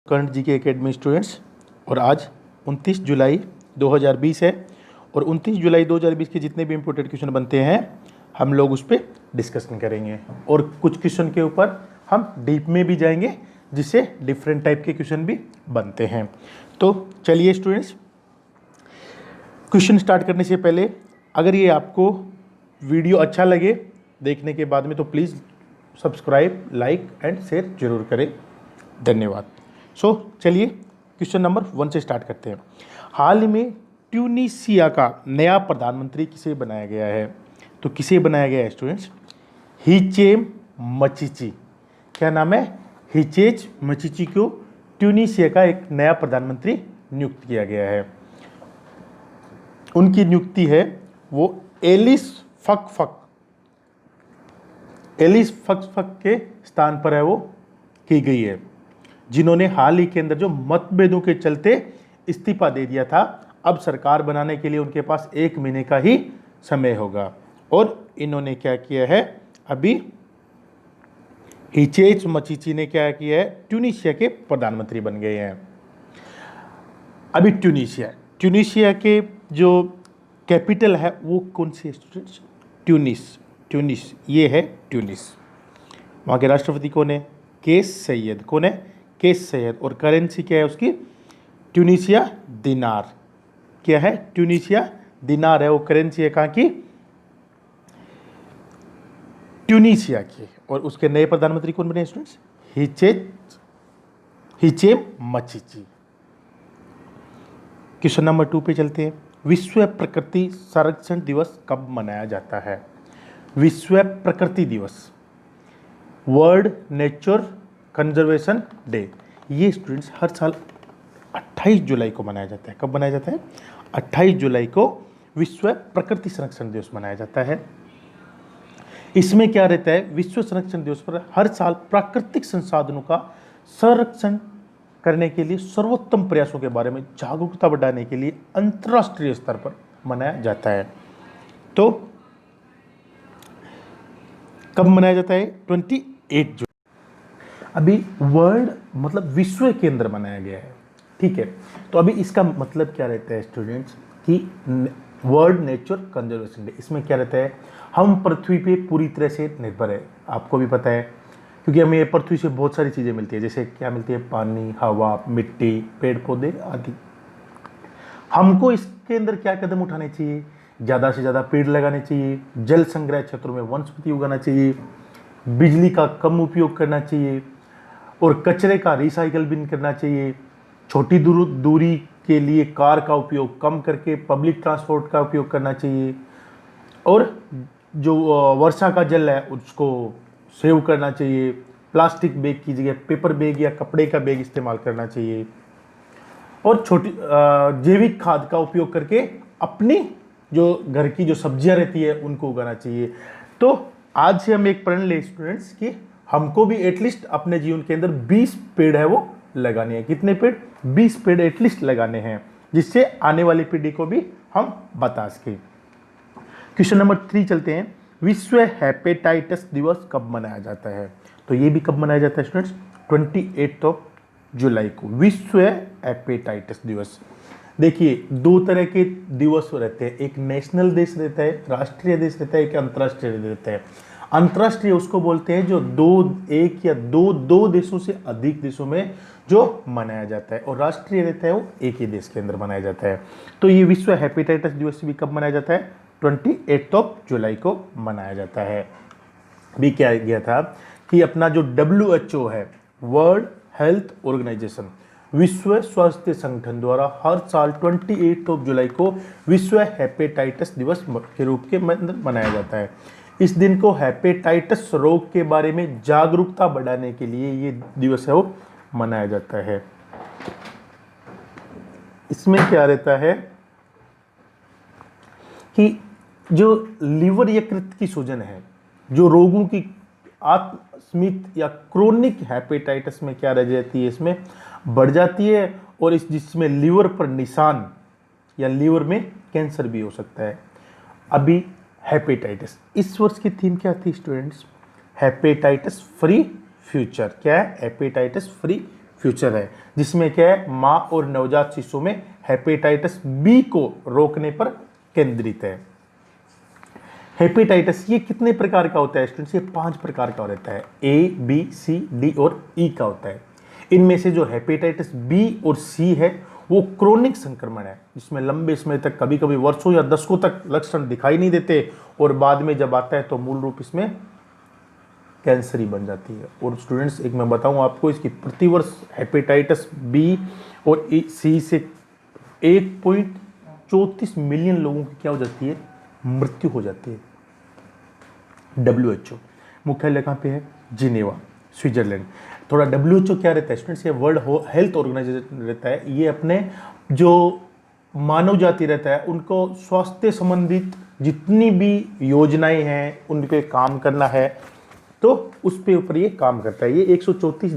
Current जी के academy students, और आज 29 जुलाई 2020 है और 29 जुलाई 2020 के जितने भी इम्पोर्टेंट क्वेश्चन बनते हैं हम लोग उस पर डिस्कशन करेंगे और कुछ क्वेश्चन के ऊपर हम डीप में भी जाएंगे जिससे डिफरेंट टाइप के क्वेश्चन भी बनते हैं। तो चलिए स्टूडेंट्स, क्वेश्चन स्टार्ट करने से पहले अगर ये आपको वीडियो अच्छा लगे देखने के बाद में तो please subscribe, like and share जरूर करें। धन्यवाद। चलिए क्वेश्चन नंबर 1 से स्टार्ट करते हैं। हाल ही में ट्यूनीशिया का नया प्रधानमंत्री किसे बनाया गया है? तो किसे बनाया गया है स्टूडेंट्स? हिचेम मचीची। क्या नाम है? हिचेज मचीची को ट्यूनीशिया का एक नया प्रधानमंत्री नियुक्त किया गया है। उनकी नियुक्ति है वो एलिस फक के स्थान पर है वो की गई है, जिन्होंने हाल ही के अंदर जो मतभेदों के चलते इस्तीफा दे दिया था। अब सरकार बनाने के लिए उनके पास 1 महीने का ही समय होगा और इन्होंने क्या किया है, अभी हिचेज मचीची ने क्या किया है, ट्यूनीशिया के प्रधानमंत्री बन गए हैं। अभी ट्यूनीशिया के जो कैपिटल है वो कौन सी है स्टूडेंट्स? ट्यूनिस, ये है ट्यूनिस। वहाँ के राष्ट्रपति कौन है? केस सैयद। कौन है? केस सैयद। और करेंसी क्या है उसकी? ट्यूनीशिया दिनार। क्या है? ट्यूनीशिया दिनार है वो करेंसी है। कहाँ की? ट्यूनीशिया की। और उसके नए प्रधानमंत्री कौन बने स्टूडेंट्स? हिचेम मचीची। क्वेश्चन नंबर 2 पे चलते हैं। विश्व प्रकृति संरक्षण दिवस कब मनाया जाता है? विश्व प्रकृति दिवस, वर्ल्ड नेचर कंजर्वेशन डे, ये स्टूडेंट्स हर साल 28 जुलाई को मनाया जाता है। कब मनाया जाता है? 28 जुलाई को विश्व प्रकृति संरक्षण दिवस मनाया जाता है। इसमें क्या रहता है, विश्व संरक्षण दिवस पर हर साल प्राकृतिक संसाधनों का संरक्षण करने के लिए सर्वोत्तम प्रयासों के बारे में जागरूकता बढ़ाने के लिए अंतर्राष्ट्रीय स्तर पर मनाया जाता है। तो कब मनाया जाता है? 28 जुलाई। अभी वर्ल्ड मतलब विश्व के अंदर मनाया गया है, ठीक है। तो अभी इसका मतलब क्या रहता है स्टूडेंट्स कि वर्ल्ड नेचर कंजर्वेशन डे, इसमें क्या रहता है, हम पृथ्वी पे पूरी तरह से निर्भर है। आपको भी पता है क्योंकि हमें पृथ्वी से बहुत सारी चीज़ें मिलती है, जैसे क्या मिलती है? पानी, हवा, मिट्टी, पेड़ पौधे आदि। हमको इसके अंदर क्या कदम उठाने चाहिए? ज़्यादा से ज़्यादा पेड़ लगाने चाहिए, जल संग्रह क्षेत्रों में वनस्पति उगाना चाहिए, बिजली का कम उपयोग करना चाहिए और कचरे का रिसाइकल भी करना चाहिए। छोटी दूरी के लिए कार का उपयोग कम करके पब्लिक ट्रांसपोर्ट का उपयोग करना चाहिए और जो वर्षा का जल है उसको सेव करना चाहिए। प्लास्टिक बैग की जगह पेपर बैग या कपड़े का बैग इस्तेमाल करना चाहिए और छोटी जैविक खाद का उपयोग करके अपनी जो घर की जो सब्जियां रहती है उनको उगाना चाहिए। तो आज से हम एक प्रण ले स्टूडेंट्स कि हमको भी एटलीस्ट अपने जीवन के अंदर 20 पेड़ है वो लगाने हैं। कितने पेड़? 20 पेड़ एटलीस्ट लगाने हैं, जिससे आने वाली पीढ़ी को भी हम बता सकें। क्वेश्चन नंबर 3 चलते हैं। विश्व हेपेटाइटिस दिवस कब मनाया जाता है? तो ये भी कब मनाया जाता है स्टूडेंट्स? 28 जुलाई को विश्व हेपेटाइटिस दिवस। देखिए 2 तरह के दिवस रहते हैं, एक नेशनल देश रहता है, राष्ट्रीय देश रहता है, एक अंतर्राष्ट्रीय देश रहता है। अंतर्राष्ट्रीय उसको बोलते हैं जो एक या दो देशों से अधिक देशों में जो मनाया जाता है, और राष्ट्रीय रहता है वो एक ही देश के अंदर मनाया जाता है। तो ये विश्व हेपेटाइटिस दिवस भी कब मनाया जाता है? 28 जुलाई को मनाया जाता है। भी क्या गया था कि अपना जो WHO है, वर्ल्ड हेल्थ ऑर्गेनाइजेशन, विश्व स्वास्थ्य संगठन द्वारा हर साल 28 जुलाई को विश्व हेपेटाइटिस दिवस के रूप के अंदर मनाया जाता है। इस दिन को हेपेटाइटिस रोग के बारे में जागरूकता बढ़ाने के लिए ये दिवस है वो मनाया जाता है। इसमें क्या रहता है कि जो लीवर यकृत की सूजन है, जो रोगों की आकस्मिक या क्रोनिक हेपेटाइटिस में क्या रह जाती है, इसमें बढ़ जाती है और जिसमें लीवर पर निशान या लीवर में कैंसर भी हो सकता है। अभी हेपेटाइटिस, इस वर्ष की थीम क्या थी स्टूडेंट्स? Hepatitis free future. क्या है? हेपेटाइटिस फ्री फ्यूचर है, जिसमें क्या है, माँ और नवजात शिशु में हेपेटाइटिस बी को रोकने पर केंद्रित है। हेपेटाइटिस ये कितने प्रकार का होता है स्टूडेंट्स? ये 5 प्रकार का रहता है, ए बी सी डी और ई का होता है। इनमें से जो हेपेटाइटिस बी और सी है वो क्रोनिक संक्रमण है, जिसमें लंबे समय तक, कभी कभी वर्षों या दशकों तक लक्षण दिखाई नहीं देते और बाद में जब आता है तो मूल रूप इसमें कैंसर ही बन जाती है। और स्टूडेंट्स एक मैं बताऊं आपको, इसकी प्रतिवर्ष हेपेटाइटिस बी और सी से 1.34 मिलियन लोगों की क्या हो जाती है, मृत्यु हो जाती है। WHO मुख्यालय कहाँ पे है? Geneva, Switzerland. थोड़ा WHO क्या रहता है स्टूडेंट्स? ये वर्ल्ड हेल्थ ऑर्गेनाइजेशन रहता है। ये अपने जो मानव जाति रहता है उनको स्वास्थ्य संबंधित जितनी भी योजनाएं हैं उन पे काम करना है, तो उस पे ऊपर ये काम करता है। ये 134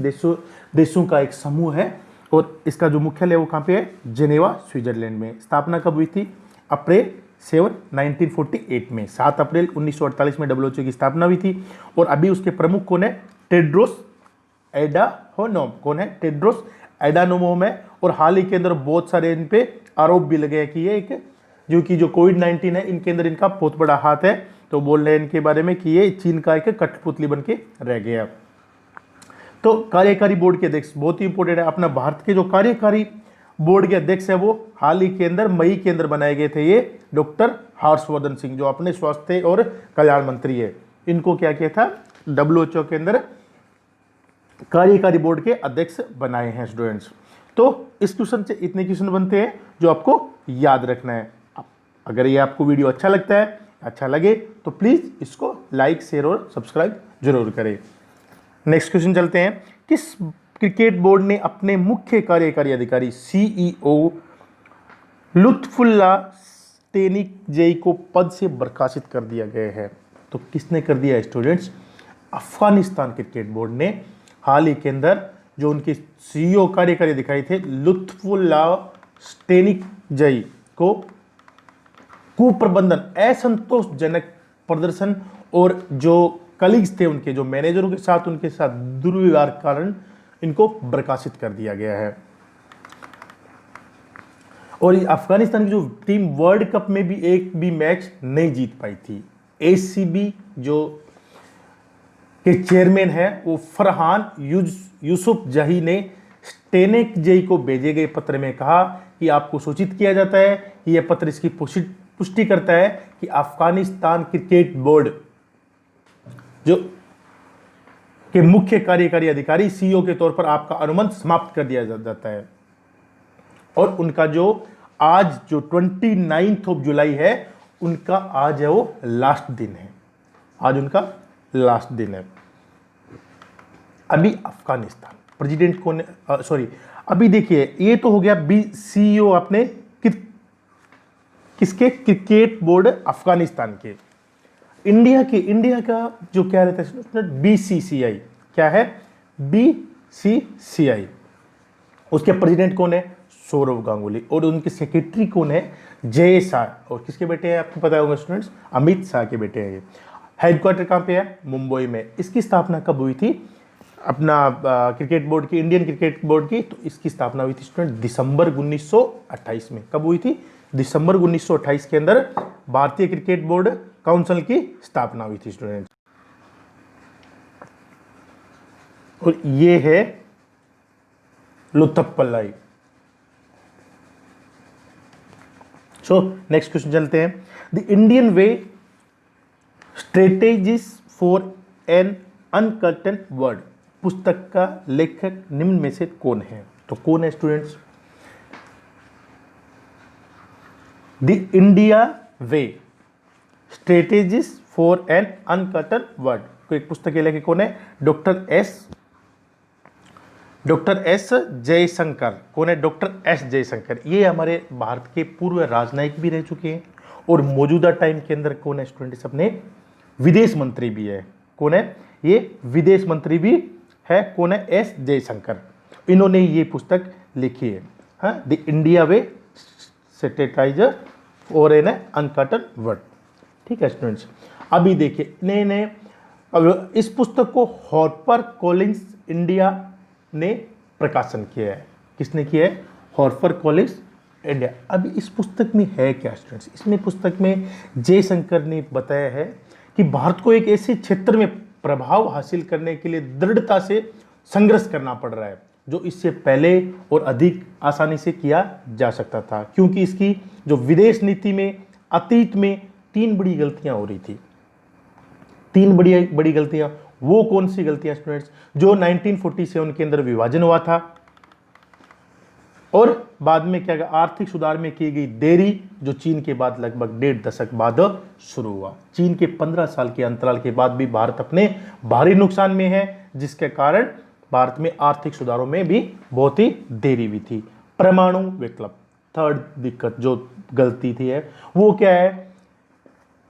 देशों का एक समूह है और इसका जो मुख्यालय है वो कहाँ पे है? जिनेवा, स्विट्जरलैंड में। स्थापना कब हुई थी? अप्रैल 7, 1948 में। 7 अप्रैल 1948 में WHO की स्थापना हुई थी। और अभी उसके प्रमुख कौन है? टेड्रोस एडानोम। कौन है? टेड्रोस एडानोम है। और हाल ही के अंदर बहुत सारे इन पे आरोप भी लगे हैं कि ये एक जो कोविड-19 है इनके अंदर इनका बहुत बड़ा हाथ है। तो बोल रहे हैं इनके बारे में कि ये चीन का एक कठपुतली बन के रह गया। तो कार्यकारी बोर्ड के अध्यक्ष बहुत ही इंपॉर्टेंट है। अपना भारत के जो कार्यकारी बोर्ड के अध्यक्ष है वो हाल ही के अंदर मई के अंदर बनाए गए थे, ये डॉक्टर हर्षवर्धन सिंह, जो अपने स्वास्थ्य और कल्याण मंत्री है। इनको क्या किया था? WHO के अंदर कार्यकारी बोर्ड के अध्यक्ष बनाए हैं स्टूडेंट्स। तो इस क्वेश्चन से इतने क्वेश्चन बनते हैं जो आपको याद रखना है। अगर ये आपको वीडियो अच्छा लगता है, अच्छा लगे तो प्लीज इसको लाइक, शेयर और सब्सक्राइब जरूर करें। नेक्स्ट क्वेश्चन चलते हैं। किस क्रिकेट बोर्ड ने अपने मुख्य कार्यकारी अधिकारी CEO लुत्फुल्ला स्टेनिकजेई को पद से बर्खास्त कर दिया गया है? तो किसने कर दिया है स्टूडेंट्स? अफगानिस्तान क्रिकेट बोर्ड ने हाल ही के अंदर जो उनके CEO कार्यकारी अधिकारी थे लुत्फुल्ला स्टेनिकजेई को कुप्रबंधन, असंतोषजनक प्रदर्शन और जो कलीग्स थे उनके, जो मैनेजरों के साथ उनके साथ दुर्व्यवहार के कारण इनको बर्खास्त कर दिया गया है। और अफगानिस्तान की जो टीम वर्ल्ड कप में भी एक भी मैच नहीं जीत पाई थी। ACB जो के चेयरमैन है वो फरहान यूसुफ जही ने स्टेनिकजेई को भेजे गए पत्र में कहा कि आपको सूचित किया जाता है कि यह पत्र इसकी पुष्टि करता है कि अफगानिस्तान क्रिकेट बोर्ड जो के मुख्य कार्यकारी अधिकारी CEO के तौर पर आपका अनुबंध समाप्त कर दिया जाता है। और उनका जो आज जो 29 जुलाई है उनका आज है वो लास्ट दिन है। आज उनका लास्ट दिन है। अभी अफगानिस्तान प्रेसिडेंट कौन है? सॉरी, अभी देखिए ये तो हो गया CEO अपने किसके? क्रिकेट बोर्ड अफगानिस्तान के। इंडिया का जो क्या रहता है? BCCI। क्या है? BCCI। उसके प्रेसिडेंट कौन है? सौरव गांगुली। और उनके सेक्रेटरी कौन है? जय शाह। और किसके बेटे हैं? आपको पता होगा स्टूडेंट्स, अमित शाह के बेटे हैं ये। हेडक्वार्टर कहाँ पे है? मुंबई में। इसकी स्थापना कब हुई थी? अपना क्रिकेट बोर्ड की, इंडियन क्रिकेट बोर्ड की, तो इसकी स्थापना हुई थी स्टूडेंट दिसंबर 1928 में। कब हुई थी? दिसंबर 1928 के अंदर भारतीय क्रिकेट बोर्ड काउंसिल की स्थापना हुई थी स्टूडेंट। और ये है लुत्फुल्ला। सो नेक्स्ट क्वेश्चन चलते हैं। The Indian way strategies for an uncertain world पुस्तक का लेखक निम्न में से कौन है? तो कौन है students? The India way strategies for an uncertain world को एक पुस्तक के लेखक कौन है? Doctor S Jaishankar. कौन है? Doctor S Jaishankar. ये हमारे भारत के पूर्व राजनयिक भी रह चुके हैं और मौजूदा टाइम के अंदर कौन है स्टूडेंट्स? अपने विदेश मंत्री भी है। कौन है? ये विदेश मंत्री भी है। कौन है? S जयशंकर। इन्होंने ये पुस्तक लिखी है, हाँ, the India way strategies for an uncertain world. ठीक है स्टूडेंट्स। अभी देखिए अब इस पुस्तक को हार्पर कॉलिंस इंडिया ने प्रकाशन किया है। किसने किया है? Harper college India. अब इस पुस्तक में है क्या स्टूडेंट्स? इसमें पुस्तक में जयशंकर ने बताया है कि भारत को एक ऐसे क्षेत्र में प्रभाव हासिल करने के लिए दृढ़ता से संघर्ष करना पड़ रहा है जो इससे पहले और अधिक आसानी से किया जा सकता था, क्योंकि इसकी जो विदेश नीति में अतीत में 3 बड़ी गलतियां हो रही थी। 3 बड़ी गलतियां, वो कौन सी गलतियां स्टूडेंट्स? जो 1947 के अंदर विभाजन हुआ था और बाद में क्या, आर्थिक सुधार में की गई देरी, जो चीन के बाद लगभग 1.5 दशक बाद शुरू हुआ। चीन के 15 साल के अंतराल के बाद भी भारत अपने भारी नुकसान में है, जिसके कारण भारत में आर्थिक सुधारों में भी बहुत ही देरी हुई थी। परमाणु विकल्प, थर्ड दिक्कत जो गलती थी है वो क्या है?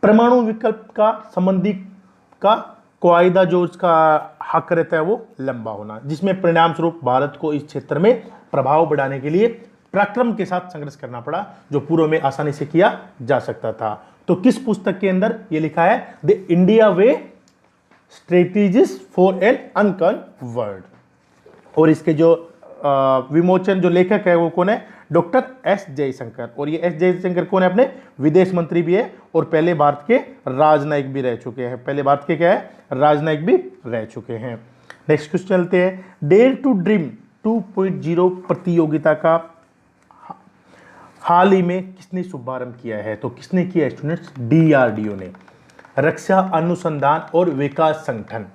परमाणु विकल्प का संबंधी का कायदा जो उसका हक रहता है वो लंबा होना, जिसमें परिणाम स्वरूप भारत को इस क्षेत्र में प्रभाव बढ़ाने के लिए पराक्रम के साथ संघर्ष करना पड़ा, जो पूर्व में आसानी से किया जा सकता था। तो किस पुस्तक के अंदर ये लिखा है? The India way strategies for an unconquered world. और इसके जो विमोचन जो लेखक है वो कौन है? Doctor S Jaishankar. और ये एस जयशंकर कौन है? अपने विदेश मंत्री भी है और पहले भारत के राजनयिक भी रह चुके हैं। पहले भारत के क्या है? राजनयिक भी रह चुके हैं। नेक्स्ट क्वेश्चन चलते हैं। डेयर टू ड्रीम 2.0 प्रतियोगिता का हाल ही में किसने शुभारंभ किया है? तो किसने किया स्टूडेंट्स? DRDO ने, रक्षा अनुसंधान और विकास संगठन,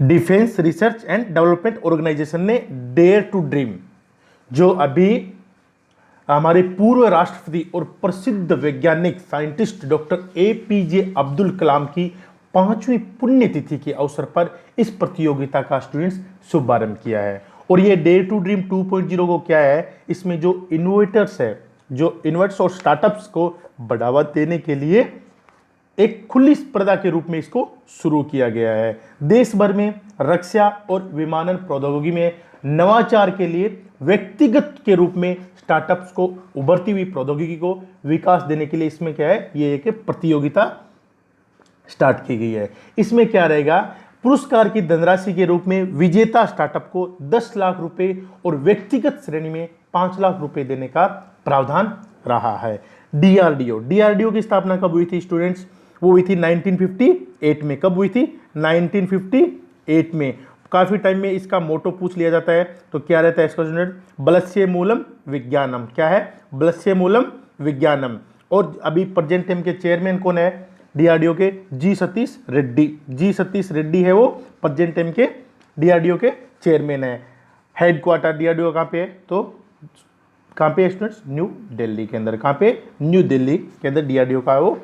Defence Research and Development Organisation ने डेयर टू ड्रीम, जो अभी हमारे पूर्व राष्ट्रपति और प्रसिद्ध वैज्ञानिक scientist doctor APJ Abdul Kalam की 5वीं पुण्यतिथि के अवसर पर इस प्रतियोगिता का स्टूडेंट्स शुभारंभ किया है। और ये डेयर टू ड्रीम 2.0 को क्या है? इसमें जो इनोवेटर्स है, जो इनोवेटर्स और स्टार्टअप्स को बढ़ावा देने के लिए एक खुली स्पर्धा के रूप में इसको शुरू किया गया है। देश भर में रक्षा और विमानन प्रौद्योगिकी में नवाचार के लिए व्यक्तिगत के रूप में स्टार्टअप्स को उभरती हुई प्रौद्योगिकी को विकास देने के लिए इसमें क्या है? ये एक प्रतियोगिता स्टार्ट की गई है। इसमें क्या रहेगा? पुरस्कार की धनराशि के रूप में विजेता स्टार्टअप को 10 लाख रुपए और व्यक्तिगत श्रेणी में 5 लाख रुपए देने का प्रावधान रहा है। DRDO की स्थापना कब हुई थी स्टूडेंट्स? वो हुई थी 1958 में। कब हुई थी? 1958 में। काफी टाइम में इसका मोटो पूछ लिया जाता है, तो क्या रहता है इसका स्टूडेंट? बलस्य मूलम विज्ञानम। क्या है? बलस्य मूलम विज्ञानम। और अभी प्रेजेंट टाइम के चेयरमैन कौन है DRDO के? G सतीश रेड्डी। G सतीश रेड्डी है वो प्रेजेंट टाइम के DRDO के चेयरमैन है। हेडक्वार्टर DRDO कहाँ पे है? तो कहाँ पे है स्टूडेंट्स? न्यू दिल्ली के अंदर। कहाँ पे? न्यू दिल्ली के अंदर DRDO का वो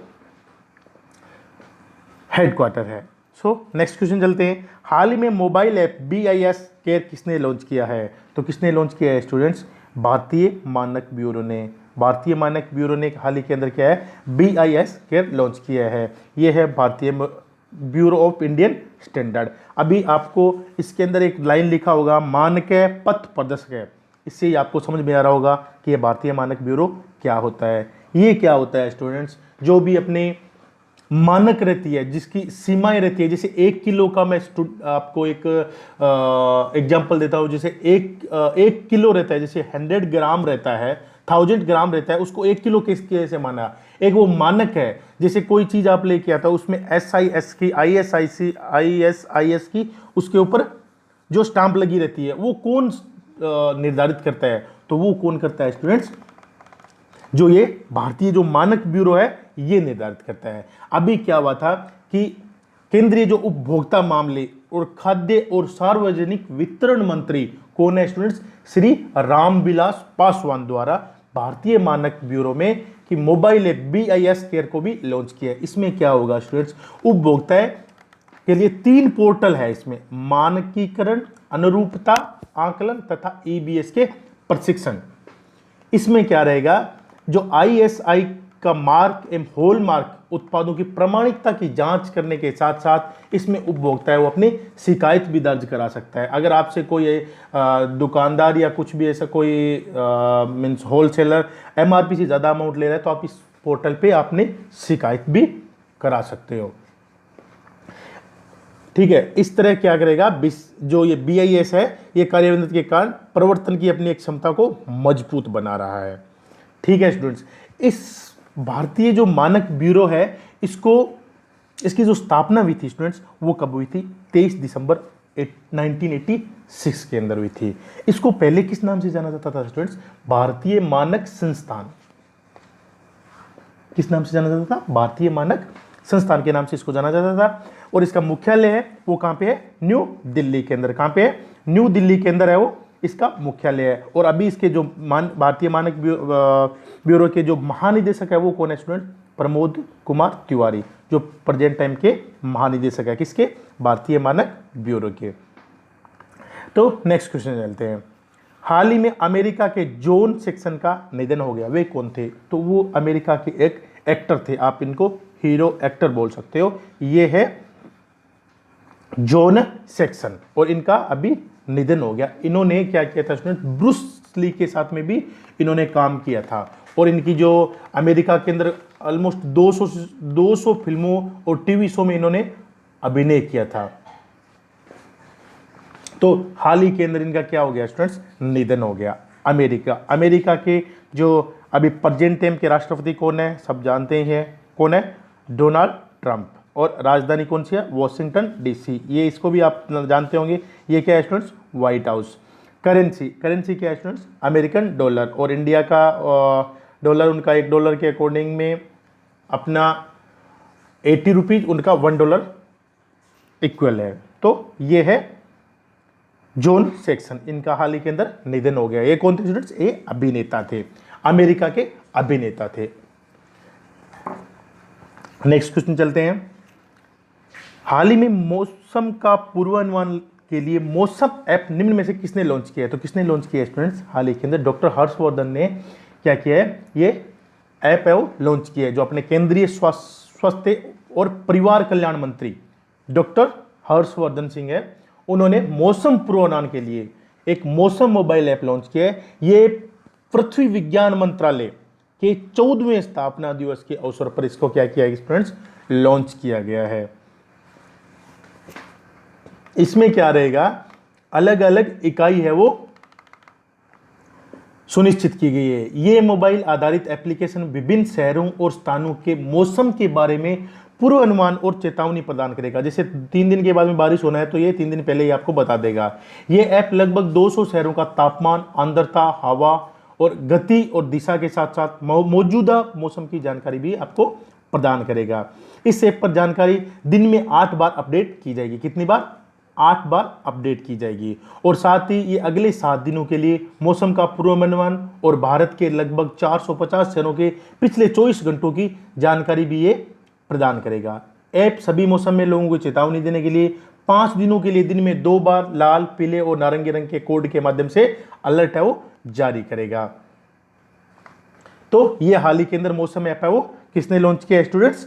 हेडक्वार्टर है। सो नेक्स्ट क्वेश्चन चलते हैं। हाल ही में मोबाइल ऐप BIS केयर किसने लॉन्च किया है? तो किसने लॉन्च किया है स्टूडेंट्स? भारतीय मानक ब्यूरो ने। भारतीय मानक ब्यूरो ने हाल ही के अंदर क्या है? BIS केयर लॉन्च किया है। ये है भारतीय ब्यूरो ऑफ इंडियन स्टैंडर्ड। अभी आपको इसके अंदर एक लाइन लिखा होगा, मानक है पथ प्रदर्शक है। इससे ही आपको समझ में आ रहा होगा कि ये भारतीय मानक ब्यूरो क्या होता है। ये क्या होता है स्टूडेंट्स? जो भी अपने मानक रहती है, जिसकी सीमाएं रहती है, जैसे 1 किलो का मैं आपको एक एग्जांपल देता हूं। जैसे एक किलो रहता है, जैसे 100 ग्राम रहता है, 1000 ग्राम रहता है, उसको 1 किलो कैसे माना? एक वो मानक है। जैसे कोई चीज आप लेके आता, उसमें SIS की, ISIS की उसके ऊपर जो स्टाम्प लगी रहती है, वो कौन निर्धारित करता है? तो वो कौन करता है स्टूडेंट्स? जो ये भारतीय जो मानक ब्यूरो है ये निर्धारित करता है। अभी क्या हुआ था कि केंद्रीय जो उपभोक्ता मामले और खाद्य और सार्वजनिक वितरण मंत्री कौन है स्टूडेंट्स? श्री रामविलास पासवान द्वारा भारतीय मानक ब्यूरो में कि मोबाइल ऐप BIS केयर को भी लॉन्च किया है। इसमें क्या होगा स्टूडेंट्स? उपभोक्ता के लिए 3 पोर्टल है इसमें, मानकीकरण, अनुरूपता आकलन तथा EBS के प्रशिक्षण। इसमें क्या रहेगा? जो ISI का मार्क एवं हॉलमार्क उत्पादों की प्रामाणिकता की जांच करने के साथ साथ इसमें उपभोक्ता है वो अपनी शिकायत भी दर्ज करा सकता है। अगर आपसे कोई दुकानदार या कुछ भी ऐसा कोई मीन्स होलसेलर MRP से ज़्यादा अमाउंट ले रहा है, तो आप इस पोर्टल पे आपने शिकायत भी करा सकते हो। ठीक है, इस तरह क्या करेगा, जो ये BIS है ये कार्यान्वित के कारण प्रवर्तन की अपनी एक क्षमता को मजबूत बना रहा है। ठीक है स्टूडेंट्स, इस भारतीय जो मानक ब्यूरो है इसकी जो स्थापना हुई थी स्टूडेंट्स, वो कब हुई थी? 23 दिसंबर 1986 के अंदर हुई थी। इसको पहले किस नाम से जाना जाता था स्टूडेंट्स? भारतीय मानक संस्थान। किस नाम से जाना जाता था? भारतीय मानक संस्थान के नाम से इसको जाना जाता था। और इसका मुख्यालय है वो कहां पे है? न्यू दिल्ली के अंदर। कहां पे है? न्यू दिल्ली के अंदर है वो इसका मुख्यालय है। और अभी इसके जो भारतीय मानक ब्यूरो के जो महानिदेशक है वो कौन है स्टूडेंट? प्रमोद कुमार तिवारी, जो प्रेजेंट टाइम के महानिदेशक है किसके? भारतीय मानक ब्यूरो के। तो नेक्स्ट क्वेश्चन चलते हैं। हाल ही में अमेरिका के जॉन सेक्सन का निधन हो गया, वे कौन थे? तो वो अमेरिका के एक एक्टर थे, आप इनको हीरो एक्टर बोल सकते हो। ये है जॉन सेक्सन और इनका अभी निधन हो गया। इन्होंने क्या किया था स्टूडेंट? ब्रूस ली के साथ में भी इन्होंने काम किया था। और इनकी जो अमेरिका के अंदर ऑलमोस्ट 200 फिल्मों और टीवी शो में इन्होंने अभिनय किया था। तो हाल ही के अंदर इनका क्या हो गया स्टूडेंट्स? निधन हो गया। अमेरिका के जो अभी प्रेजेंट टाइम के राष्ट्रपति कौन है? सब जानते हैं कौन है? Donald Trump. और राजधानी कौन सी है? Washington DC। ये इसको भी आप जानते होंगे। ये क्या है स्टूडेंट्स? White house. करेंसी क्या है स्टूडेंट्स? American dollar. और इंडिया का डॉलर, उनका $1 के अकॉर्डिंग में अपना 80 रुपीज, उनका $1 इक्वल है। तो ये है जॉन सेक्सन, इनका हाल ही के अंदर निधन हो गया। ये कौन थे स्टूडेंट्स? ये अभिनेता थे, अमेरिका के अभिनेता थे। नेक्स्ट क्वेश्चन चलते हैं। हाल ही में मौसम का पूर्वानुमान के लिए मौसम ऐप निम्न में से किसने लॉन्च किया है? तो किसने लॉन्च किया है स्टूडेंट्स? हाल ही के अंदर डॉक्टर हर्षवर्धन ने क्या किया है? ये ऐप है वो लॉन्च किया है, जो अपने केंद्रीय स्वास्थ्य और परिवार कल्याण मंत्री डॉक्टर हर्षवर्धन सिंह है, उन्होंने मौसम पूर्वानुमान के लिए एक मौसम मोबाइल ऐप लॉन्च किया है। ये पृथ्वी विज्ञान मंत्रालय के 14वें स्थापना दिवस के अवसर पर इसको क्या किया है स्टूडेंट्स? लॉन्च किया गया है। इसमें क्या रहेगा? अलग अलग इकाई है वो सुनिश्चित की गई है। ये मोबाइल आधारित एप्लीकेशन विभिन्न शहरों और स्थानों के मौसम के बारे में पूर्व अनुमान और चेतावनी प्रदान करेगा। जैसे 3 दिन के बाद में बारिश होना है तो ये 3 दिन पहले ही आपको बता देगा। ये ऐप लगभग 200 शहरों का तापमान, आर्द्रता, हवा और गति और दिशा के साथ साथ मौजूदा मौसम की जानकारी भी आपको प्रदान करेगा। इस ऐप पर जानकारी दिन में 8 बार अपडेट की जाएगी। कितनी बार? 8 बार अपडेट की जाएगी। और साथ ही ये अगले 7 दिनों के लिए मौसम का पूर्वानुमान और भारत के लगभग 450 शहरों के पिछले 24 घंटों की जानकारी भी ये प्रदान करेगा। ऐप सभी मौसम में लोगों को चेतावनी देने के लिए 5 दिनों के लिए दिन में 2 बार लाल, पीले और नारंगी रंग के कोड के माध्यम से अलर्ट है वो जारी करेगा। तो ये हाल ही के अंदर मौसम ऐप है वो किसने लॉन्च किया है स्टूडेंट्स?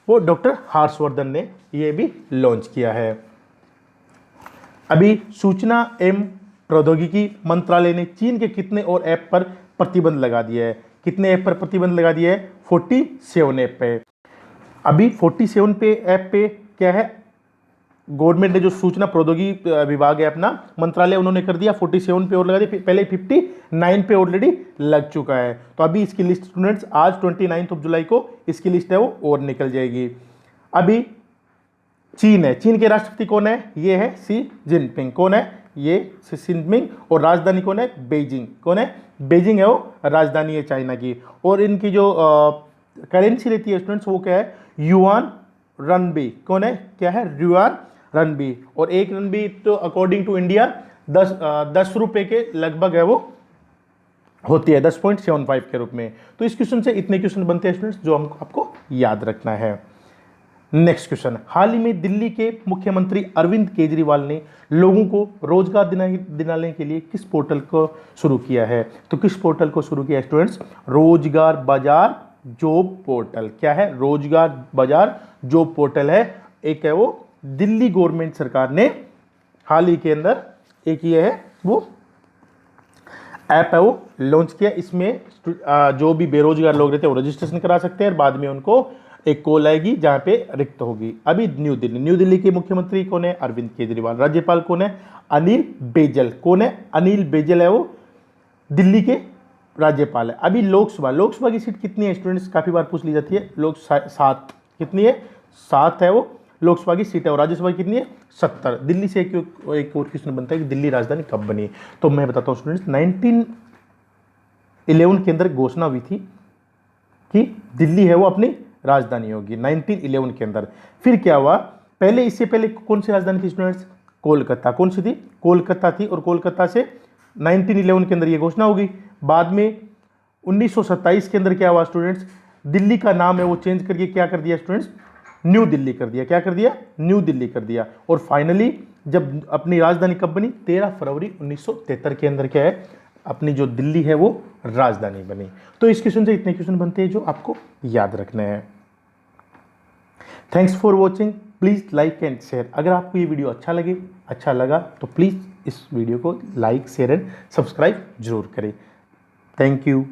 वो डॉक्टर हर्षवर्धन ने ये भी लॉन्च किया है। अभी सूचना एवं प्रौद्योगिकी मंत्रालय ने चीन के कितने और ऐप पर प्रतिबंध लगा दिया है? कितने ऐप पर प्रतिबंध लगा दिया है? 47 ऐप पे। अभी 47 पे ऐप पे क्या है? गवर्नमेंट ने जो सूचना प्रौद्योगिकी विभाग है अपना मंत्रालय, उन्होंने कर दिया 47 पे और लगा दिया। पहले 59 पे ऑलरेडी लग चुका है। तो अभी इसकी लिस्ट स्टूडेंट्स आज 29 जुलाई को इसकी लिस्ट है वो और निकल जाएगी। अभी चीन है, चीन के राष्ट्रपति कौन है? ये है शी जिनपिंग। कौन है? ये शी जिनपिंग। और राजधानी कौन है? बेइजिंग। कौन है? बेइजिंग है वो राजधानी है चाइना की। और इनकी जो करेंसी रहती है स्टूडेंट्स वो क्या है? युआन रनबी। कौन है? क्या है? युआन रनबी। और एक रनबी तो अकॉर्डिंग टू इंडिया 10 रुपए के लगभग है वो होती है, 10.75 के रूप में। तो इस क्वेश्चन से इतने क्वेश्चन बनते हैं स्टूडेंट्स जो हमको आपको याद रखना है। Next question. हाल ही में दिल्ली के मुख्यमंत्री अरविंद केजरीवाल ने लोगों को रोजगार दिलाने के लिए किस पोर्टल को शुरू किया है? तो किस पोर्टल को शुरू किया है स्टूडेंट्स? रोजगार बाजार जॉब पोर्टल। क्या है? रोजगार बाजार जॉब पोर्टल है। एक है वो दिल्ली गवर्नमेंट सरकार ने हाल ही के अंदर एक ये है वो ऐप है वो लॉन्च किया। इसमें जो भी बेरोजगार लोग रहते हैं वो रजिस्ट्रेशन करा सकते हैं और बाद में उनको एक कॉल आएगी जहाँ पे रिक्त होगी। अभी न्यू दिल्ली के मुख्यमंत्री कौन है? अरविंद केजरीवाल। राज्यपाल कौन है? अनिल बैजल। कौन है? अनिल बैजल है, वो दिल्ली के राज्यपाल है। अभी लोकसभा की सीट कितनी है स्टूडेंट्स? काफी बार पूछ ली जाती है। 7 कितनी है? 7 है, वो लोकसभा की सीट है। और राज्यसभा कितनी है? 70। दिल्ली से एक और क्वेश्चन बनता है कि दिल्ली राजधानी कब बनी? तो मैं बताता हूँ स्टूडेंट्स, 1911 के अंदर घोषणा हुई थी कि दिल्ली है वो अपनी राजधानी होगी, 1911 के अंदर। फिर क्या हुआ, पहले इससे पहले कौन सी राजधानी थी स्टूडेंट्स? कोलकाता। कौन सी थी? कोलकाता थी। और कोलकाता से 1911 के अंदर ये घोषणा होगी। बाद में 1927 के अंदर क्या हुआ स्टूडेंट्स? दिल्ली का नाम है वो चेंज करके क्या कर दिया स्टूडेंट्स? न्यू दिल्ली कर दिया। क्या कर दिया? न्यू दिल्ली कर दिया। और फाइनली जब अपनी राजधानी कब बनी? 13 फरवरी 1973 के अंदर क्या है, अपनी जो दिल्ली है वो राजधानी बनी। तो इस क्वेश्चन से इतने क्वेश्चन बनते हैं जो आपको याद रखने हैं। Thanks for watching. Please like and share. अगर आपको ये वीडियो अच्छा लगा तो प्लीज इस वीडियो को लाइक, शेयर एंड सब्सक्राइब जरूर करें। Thank you.